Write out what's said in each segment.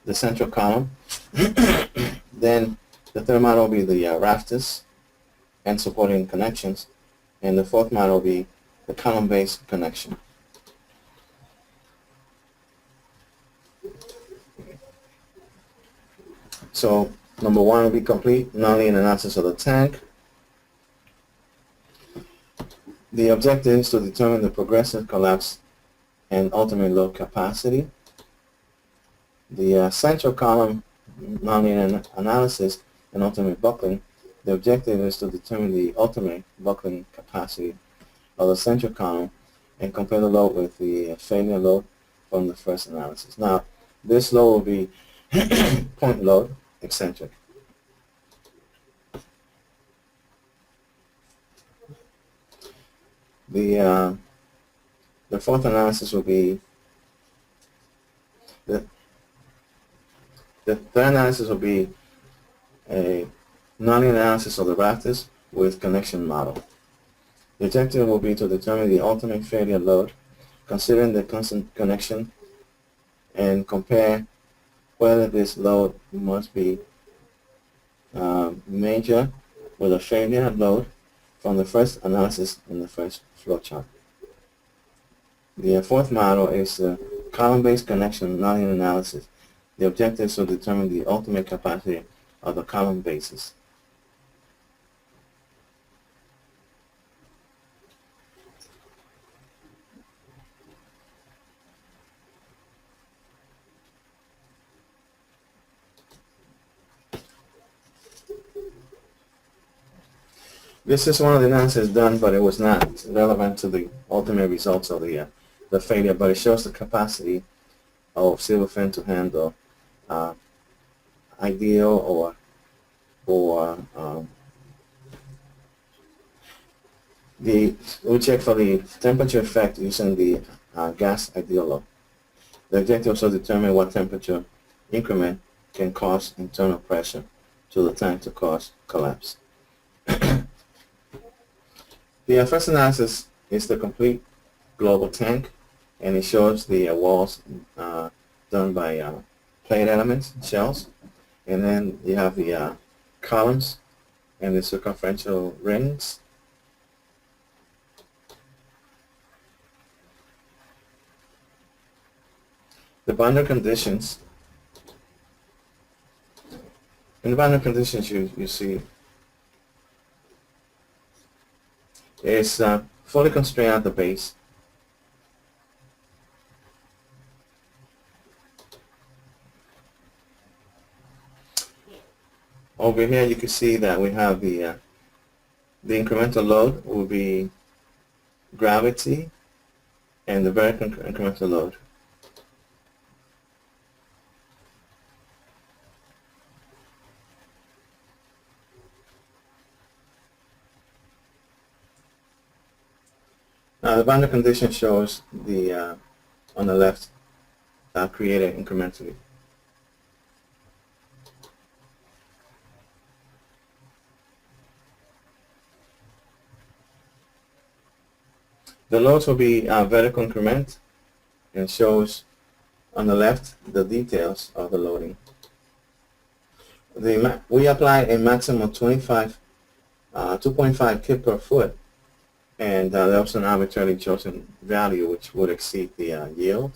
the central column. Then the third model will be the rafters and supporting connections. And the fourth model will be the column-based connection. So number one will be complete nonlinear analysis of the tank. The objective is to determine the progressive collapse and ultimate load capacity. The central column nonlinear analysis and ultimate buckling. The objective is to determine the ultimate buckling capacity of the central column and compare the load with the failure load from the first analysis. Now, this load will be point load eccentric. The fourth analysis will be the third analysis will be a nonlinear analysis of the rafters with connection model. The objective will be to determine the ultimate failure load, considering the constant connection, and compare whether this load must be major with a failure load from the first analysis in the first flowchart. The fourth model is the column-based connection nonlinear analysis. The objective is to determine the ultimate capacity of the column bases. This is one of the analyses done, but it was not relevant to the ultimate results of the failure, but it shows the capacity of CivilFEM to handle ideal we'll check for the temperature effect using the gas ideal law. The objective is to determine what temperature increment can cause internal pressure to the tank to cause collapse. The first analysis is the complete global tank, and it shows the walls done by plate elements, shells, and then you have the columns and the circumferential rings. The boundary conditions. In the boundary conditions, you see it's fully constrained at the base. Over here, you can see that we have the incremental load will be gravity, and the vertical incremental load. Now the boundary condition shows the on the left created incrementally. The loads will be vertical increment and shows on the left the details of the loading. We apply a maximum of 2.5 kip per foot, and there was an arbitrarily chosen value which would exceed the yield,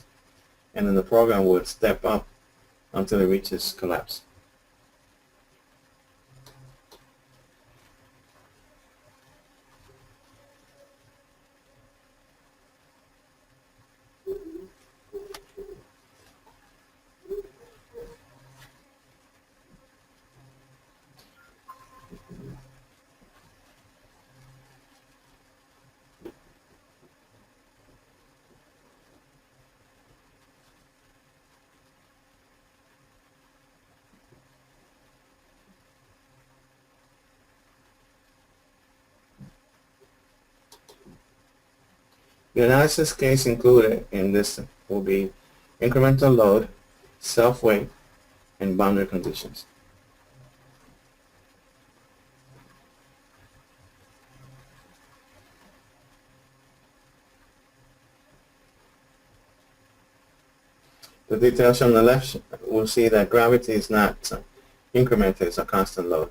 and then the program would step up until it reaches collapse. The analysis case included in this will be incremental load, self-weight, and boundary conditions. The details on the left will see that gravity is not incremented, it's a constant load.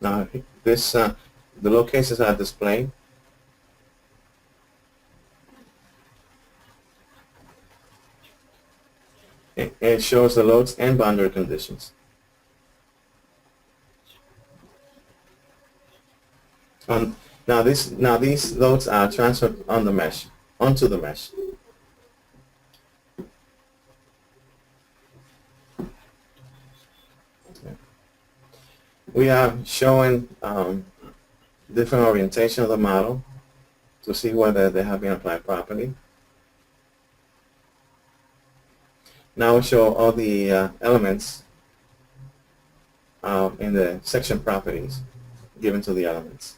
Now, this the locations are displayed. It shows the loads and boundary conditions. Now these loads are transferred on the mesh, onto the mesh. We are showing different orientation of the model to see whether they have been applied properly. Now we show all the elements in the section properties given to the elements.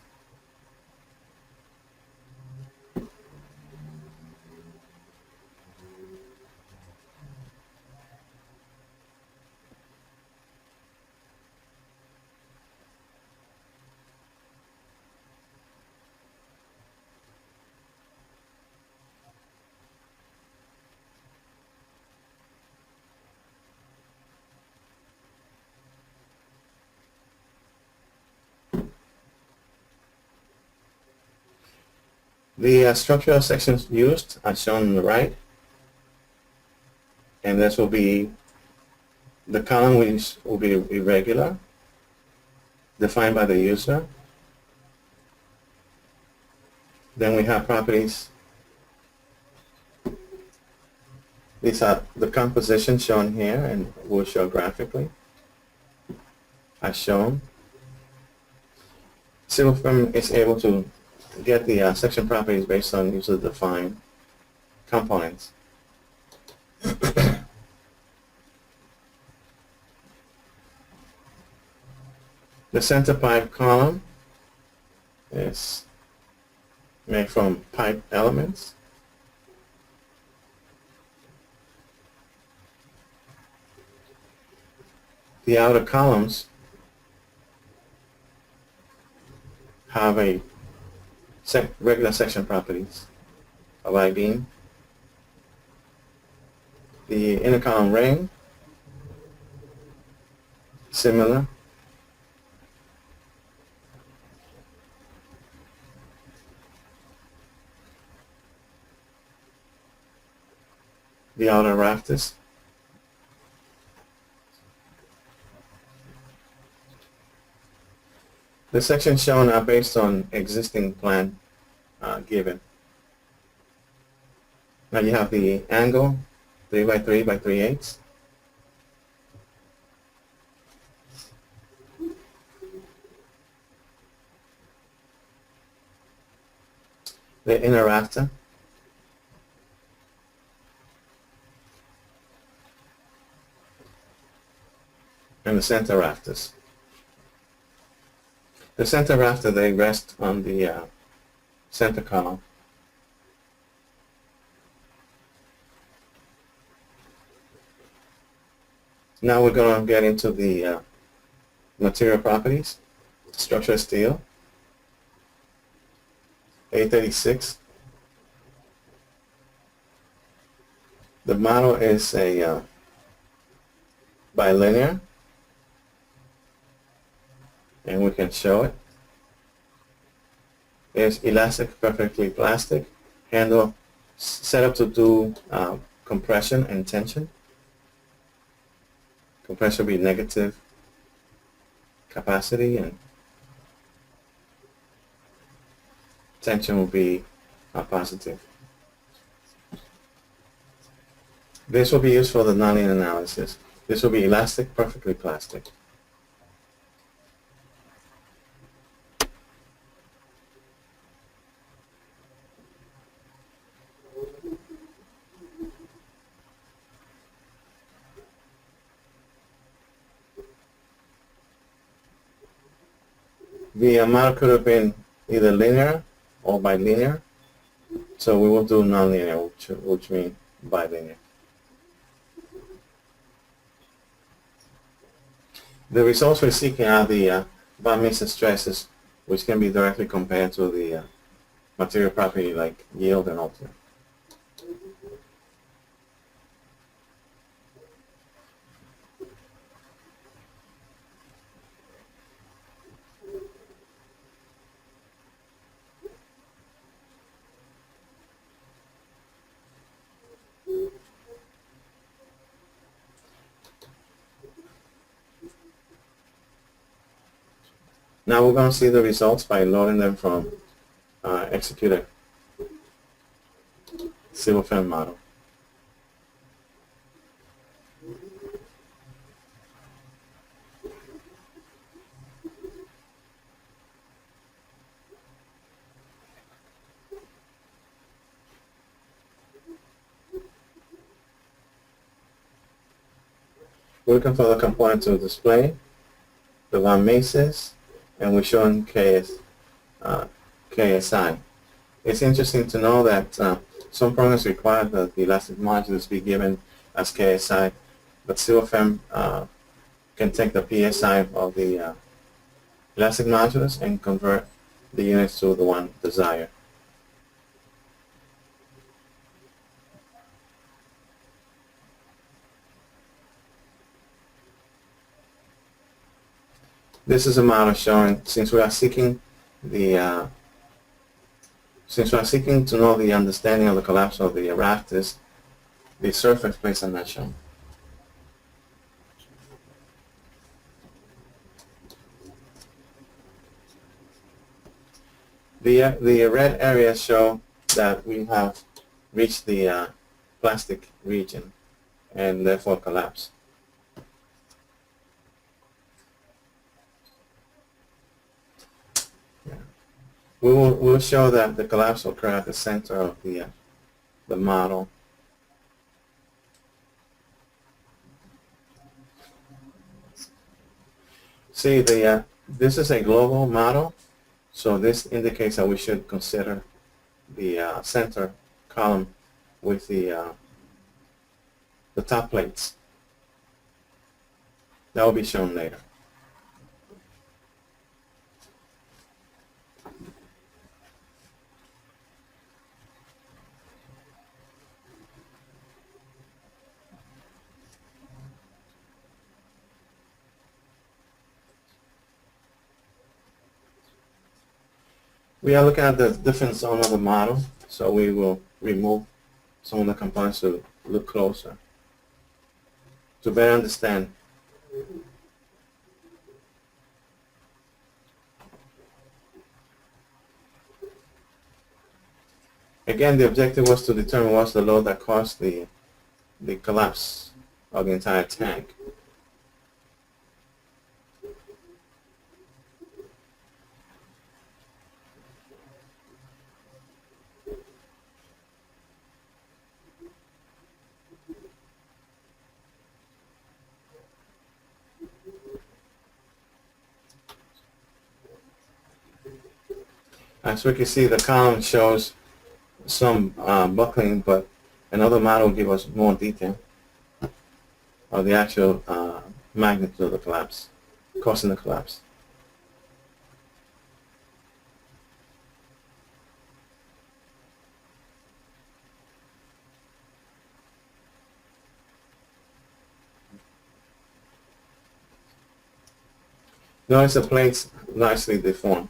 The structural sections used are shown on the right, and this will be the column which will be irregular, defined by the user. Then we have properties. These are the composition shown here, and we'll show graphically as shown. CivilFEM is able to get the section properties based on user-defined components. The center pipe column is made from pipe elements. The outer columns have a regular section properties of I-beam. The inner column ring, similar. The outer rafters. The sections shown are based on existing plan given. Now you have the angle 3 by 3 by 3/8. The inner rafter. And the center rafters. The center rafter, they rest on the center column. Now we're going to get into the material properties. Structural steel, A36. The model is a bilinear, and we can show it. It's elastic, perfectly plastic, handle set up to do compression and tension. Compression will be negative capacity, and tension will be positive. This will be used for the nonlinear analysis. This will be elastic, perfectly plastic. The model could have been either linear or bilinear, so we will do nonlinear, which means bilinear. The results we're seeking are the van Mises stresses, which can be directly compared to the material property like yield and ultimate. Now we're going to see the results by loading them from executed CivilFEM model. We're looking for the component to display the van Mises, and we're showing KSI. It's interesting to know that some programs require that the elastic modulus be given as KSI, but CivilFEM can take the PSI of the elastic modulus and convert the units to the one desired. This is a model showing, since we are seeking to know the understanding of the collapse of the rafters, the surface plates are not shown. The red areas show that we have reached the plastic region and therefore collapse. We'll show that the collapse will occur at the center of the model. See, this is a global model, so this indicates that we should consider the center column with the top plates. That will be shown later. We are looking at the different zone of the model, so we will remove some of the components to look closer, to better understand. Again, the objective was to determine what's the load that caused the collapse of the entire tank. As we can see, the column shows some buckling, but another model will give us more detail of the actual magnitude of the collapse, causing the collapse. Notice the plates nicely deformed.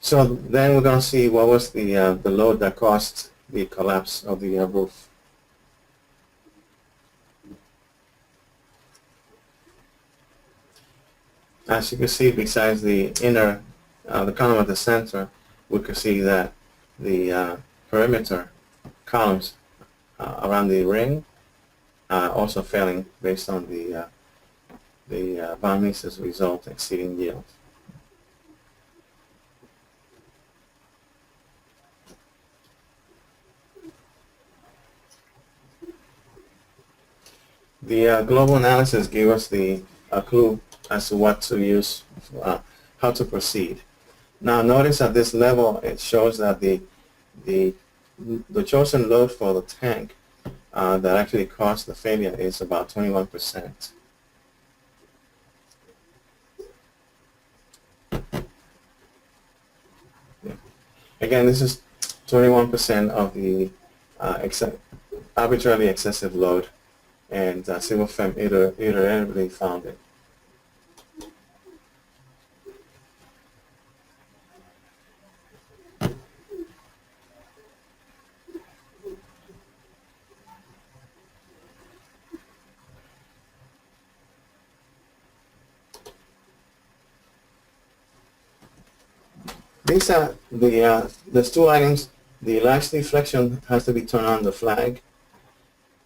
So then we're going to see what was the load that caused the collapse of the roof. As you can see, besides the inner, the column at the center, we could see that the perimeter columns around the ring are also failing based on the von Mises result exceeding yield. The global analysis gave us a clue as to what to use, how to proceed. Now notice at this level it shows that the chosen load for the tank that actually caused the failure is about 21%. Again, this is 21% of the arbitrarily excessive load, and CivilFEM iteratively found it. These are there's two items. The latch deflection has to be turned on the flag,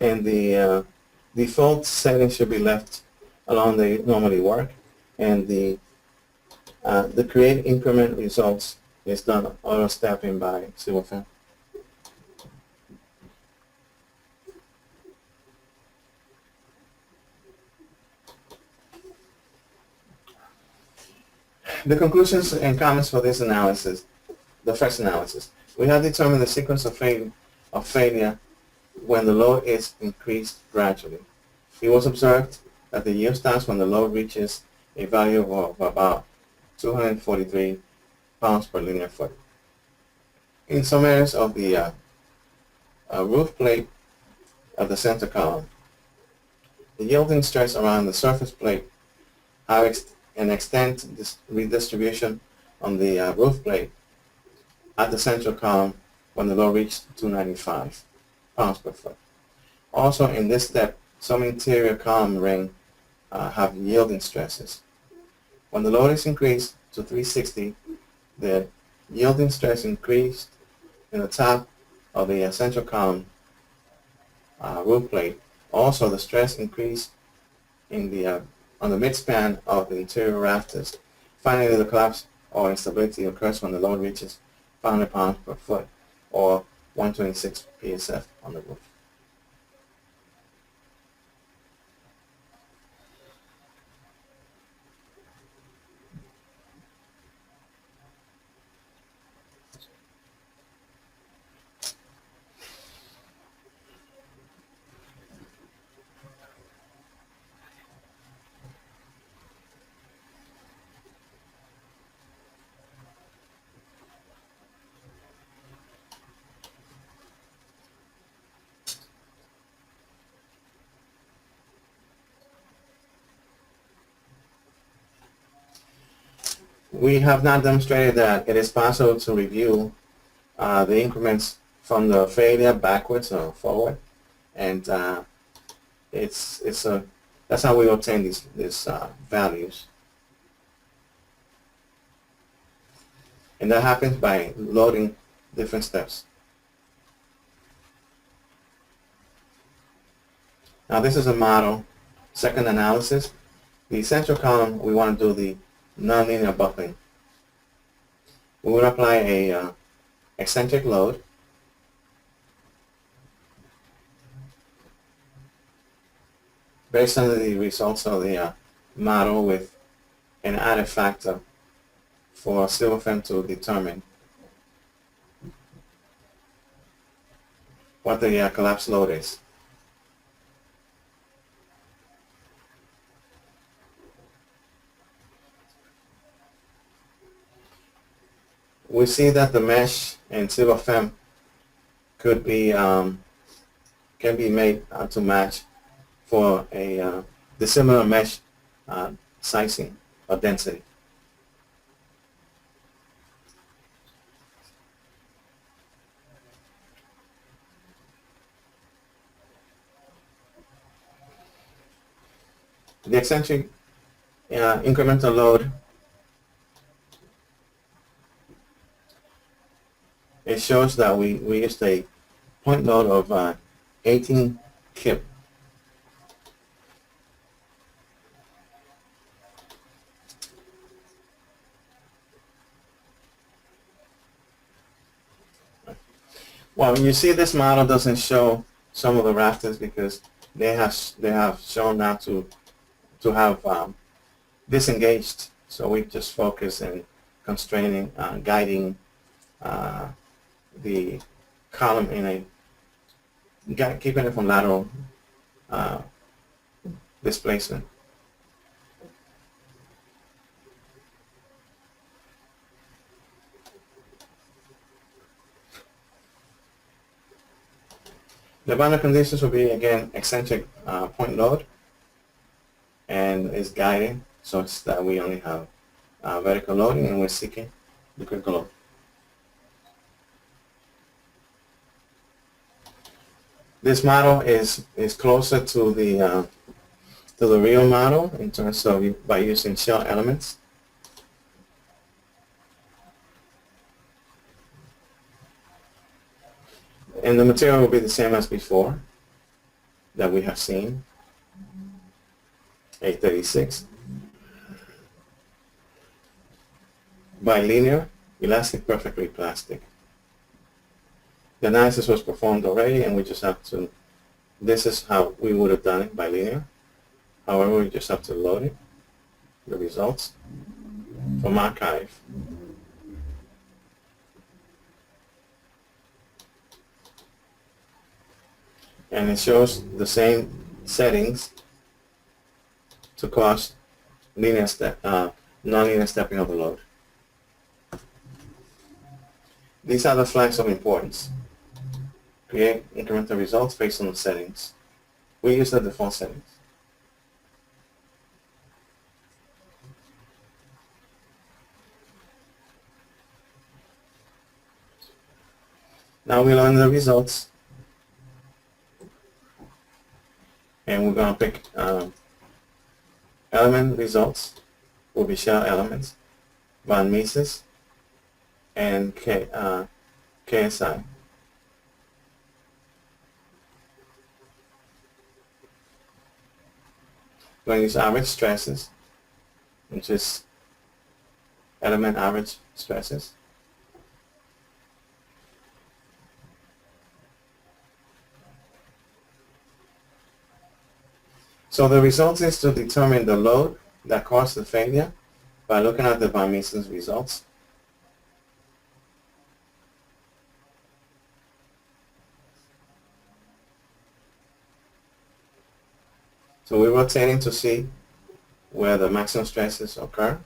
and the default settings should be left along they normally work, and the create increment results is done auto stepping by CivilFEM. The conclusions and comments for this analysis, the first analysis. We have determined the sequence of failure when the load is increased gradually. It was observed that the yield starts when the load reaches a value of about 243 pounds per linear foot. In some areas of the roof plate of the center column, the yielding stress around the surface plate have an extent redistribution on the roof plate at the central column when the load reached 295 pounds per foot. Also in this step, some interior column ring have yielding stresses. When the load is increased to 360, the yielding stress increased in the top of the central column roof plate. Also the stress increased in the on the midspan of the interior rafters. Finally, the collapse or instability occurs when the load reaches 500 pounds per foot or 126 psf on the roof. We have not demonstrated that it is possible to review the increments from the failure backwards or forward, and that's how we obtain these values, and that happens by loading different steps. Now this is a model. Second analysis. The central column, we want to do the nonlinear buckling. We will apply a eccentric load based on the results of the model with an added factor for CivilFEM to determine what the collapse load is. We see that the mesh in CivilFEM could be can be made to match for a dissimilar mesh sizing or density. The eccentric incremental load, it shows that we used a point load of 18 kip. Well, you see this model doesn't show some of the rafters because they have shown now to have disengaged. So we just focus in constraining, guiding the column in a, keeping it from lateral displacement. The boundary conditions will be, again, eccentric point load, and is guiding such that we only have vertical loading, and we're seeking the critical load. This model is closer to the real model in terms of by using shell elements. And the material will be the same as before that we have seen, 836. Bilinear, elastic, perfectly plastic. The analysis was performed already, and we just have to, this is how we would have done it, bilinear. However, we just have to load it, the results from archive. And it shows the same settings to cause linear nonlinear stepping of the load. These are the flags of importance. Create incremental results based on the settings. We use the default settings. Now we learn the results. And we're going to pick element results will be shell elements, von Mises, and KSI. We're going to use average stresses, which is element average stresses. So the result is to determine the load that caused the failure by looking at the von Mises results. So we're rotating to see where the maximum stresses occur.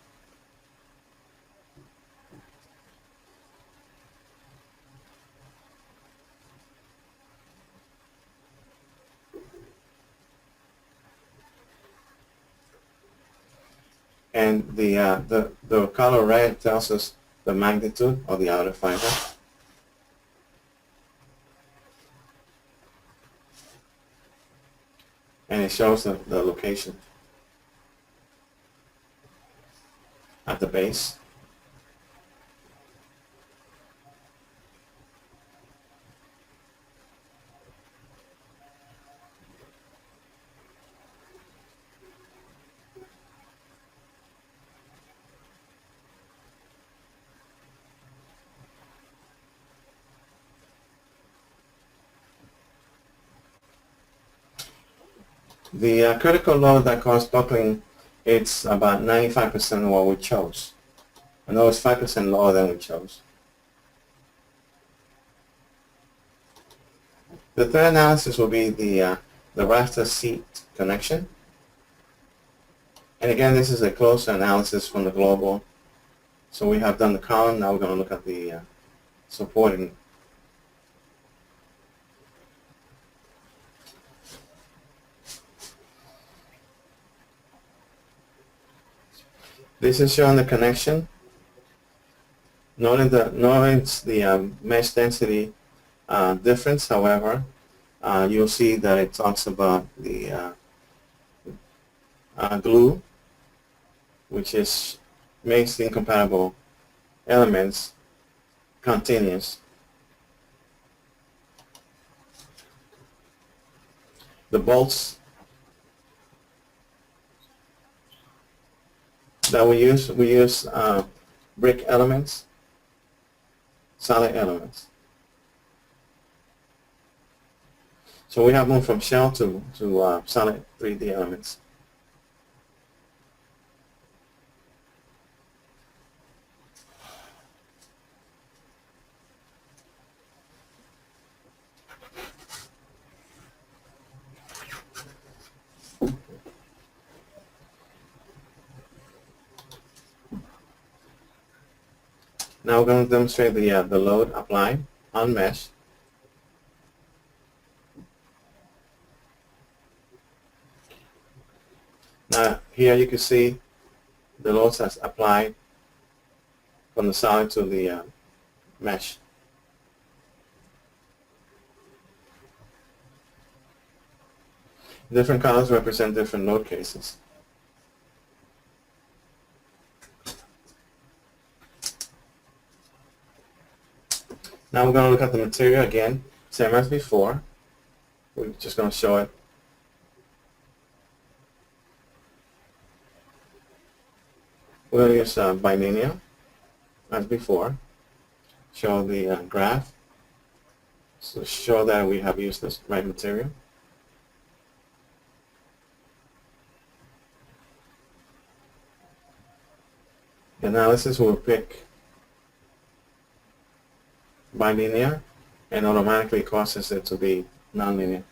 And the color red tells us the magnitude of the outer fiber. And it shows the location at the base. The critical load that caused buckling, it's about 95% of what we chose. I know it's 5% lower than we chose. The third analysis will be the rafter seat connection. And again, this is a closer analysis from the global. So we have done the column, now we're going to look at the supporting. This is showing the connection. Notice the mesh density difference. However, you'll see that it talks about the glue which makes the incompatible elements continuous. The bolts that we use brick elements, solid elements. So we have moved from shell to solid 3D elements. Now we're going to demonstrate the load applied on mesh. Now here you can see the loads that's applied from the solid to the mesh. Different colors represent different load cases. Now we're going to look at the material again, same as before. We're just going to show it. We're going to use bilinear as before. Show the graph. So show that we have used this right material. The analysis will pick bilinear and automatically causes it to be nonlinear.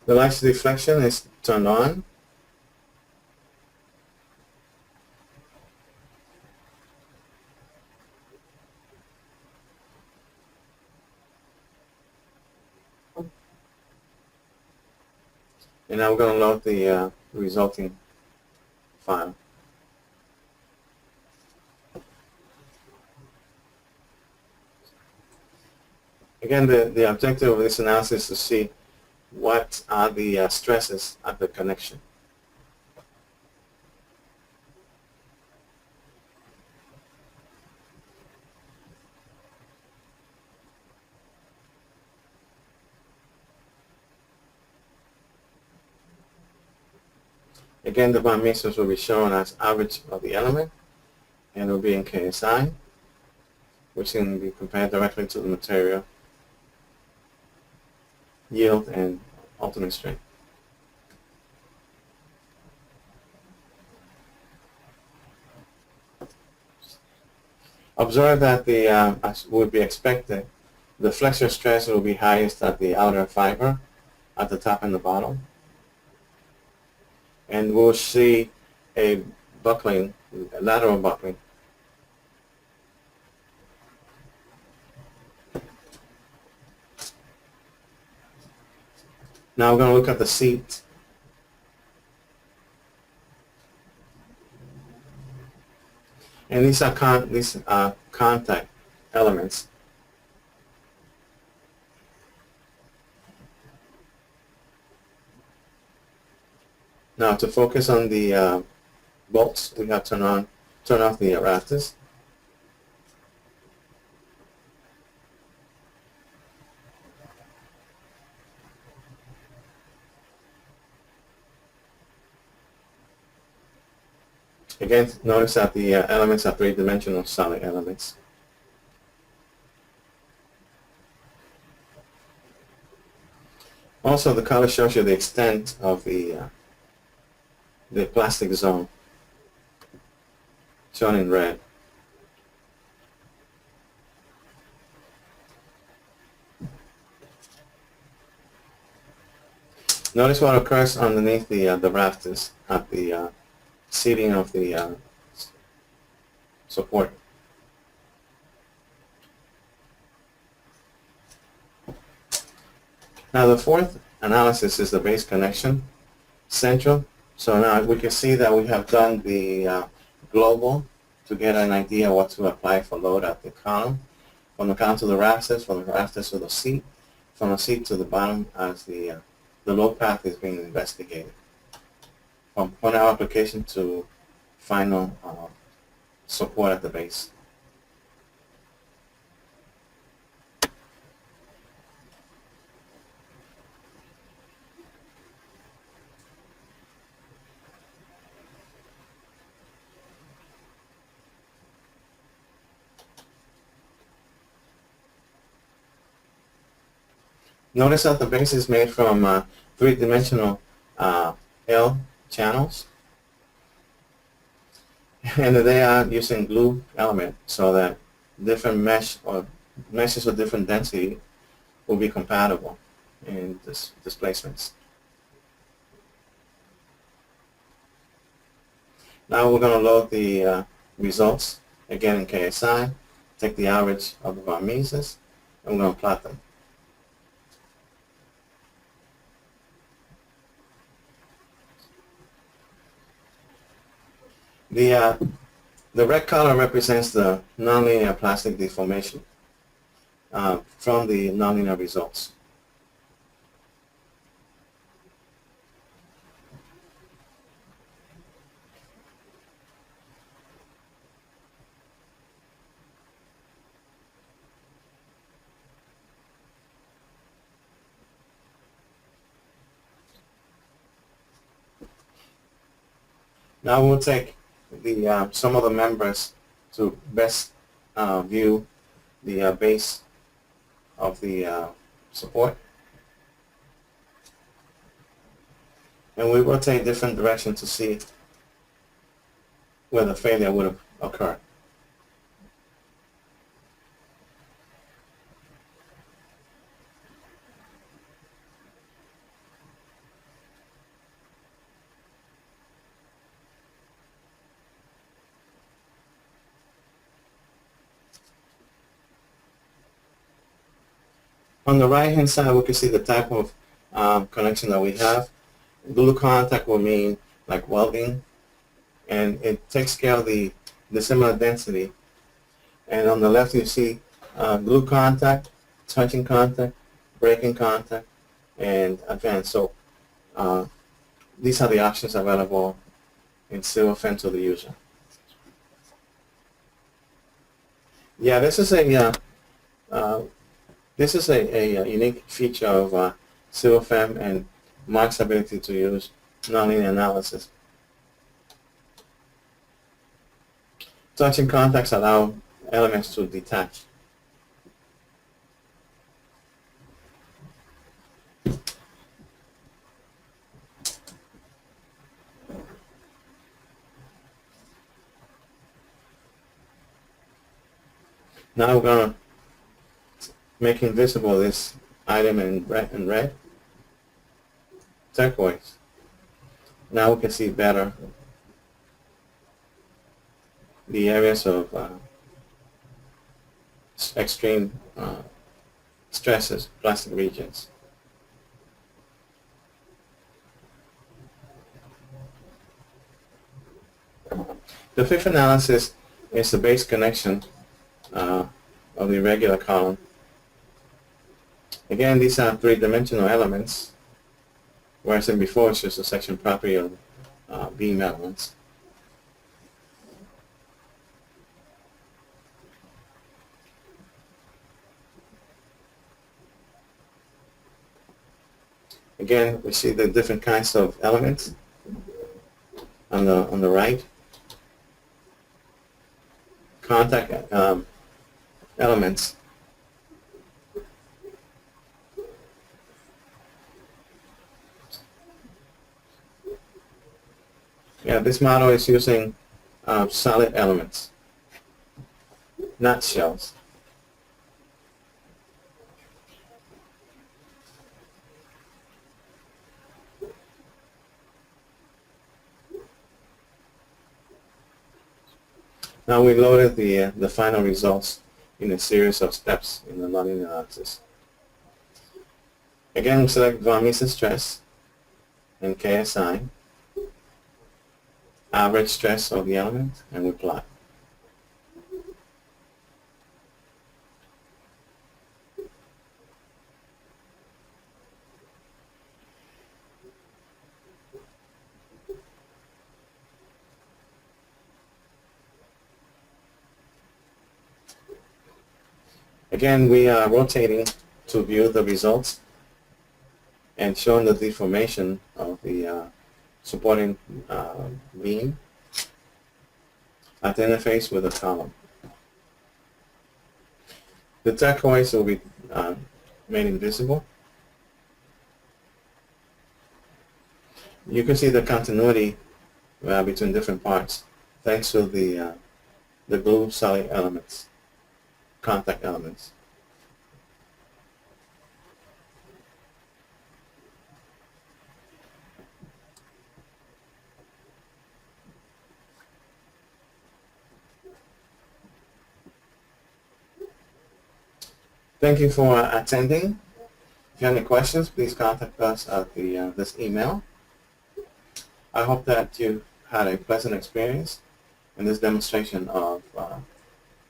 The light deflection is turned on. And now we're going to load the resulting file. Again, the objective of this analysis is to see what are the stresses at the connection. Again, the bond mixtures will be shown as average of the element, and it will be in KSI, which can be compared directly to the material yield and ultimate strength. Observe that as would be expected, the flexure stress will be highest at the outer fiber, at the top and the bottom. And we'll see a buckling, a lateral buckling. Now we're going to look at the seat. And these are contact elements. Now to focus on the bolts, we have turn off the rafters. Again, notice that the elements are three-dimensional solid elements. Also, the color shows you the extent of the plastic zone, shown in red. Notice what occurs underneath the rafters at the seating of the support. Now the fourth analysis is the base connection, central. So now we can see that we have done the global to get an idea what to apply for load at the column. From the column to the rafters, from the rafters to the seat, from the seat to the bottom as the load path is being investigated. From point of application to final support at the base. Notice that the base is made from three-dimensional L channels, and they are using glue element so that different meshes with different density will be compatible in displacements. Now we're going to load the results again in KSI, take the average of the varmises, and we're going to plot them. The red color represents the nonlinear plastic deformation from the nonlinear results. Now we'll take the some of the members to best view the base of the support, and we rotate different directions to see where the failure would have occurred. On the right-hand side, we can see the type of connection that we have. Glue contact will mean like welding, and it takes care of the similar density. And on the left, you see glue contact, touching contact, breaking contact, and advanced. So these are the options available in CivilFEM to the user. Yeah, this is a unique feature of CivilFEM and Mark's ability to use nonlinear analysis. Touching contacts allow elements to detach. Now we're going to make invisible this item in red, turquoise. Now we can see better the areas of extreme stresses, plastic regions. The fifth analysis is the base connection of the irregular column. Again, these are three-dimensional elements, whereas in before it's just a section property of beam elements. Again, we see the different kinds of elements on the right. Contact elements. Yeah, this model is using solid elements, not shells. Now we loaded the final results in a series of steps in the nonlinear analysis. Again, we select von Mises stress and KSI, average stress of the element, and we plot. Again, we are rotating to view the results and showing the deformation of the supporting beam at the interface with the column. The turquoise will be made invisible. You can see the continuity between different parts thanks to the glue solid elements, contact elements. Thank you for attending. If you have any questions, please contact us at this email. I hope that you had a pleasant experience in this demonstration of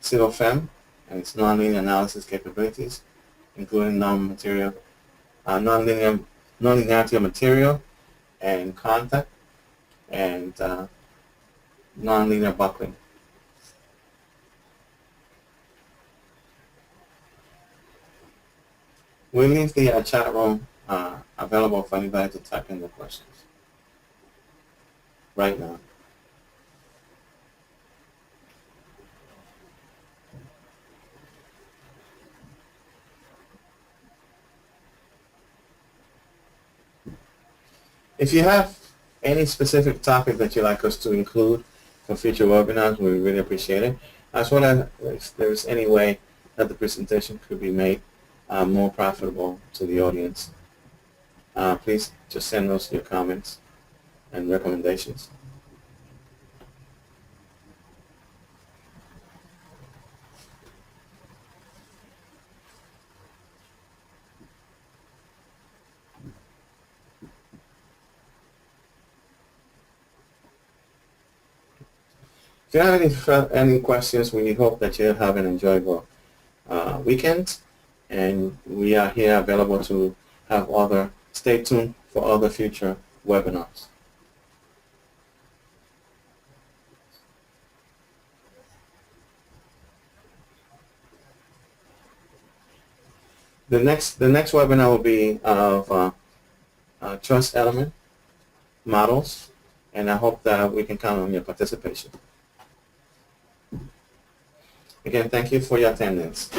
CivilFEM and its nonlinear analysis capabilities, including nonlinearity of material and contact, and nonlinear buckling. We'll leave the chat room available for anybody to type in the questions right now. If you have any specific topic that you'd like us to include for future webinars, we really appreciate it. As well as if there's any way that the presentation could be made more profitable to the audience, please just send us your comments and recommendations. If you have any questions, we hope that you have an enjoyable weekend, and we are here available to have stay tuned for other future webinars. The next webinar will be of trust element models, and I hope that we can count on your participation. Again, thank you for your attendance.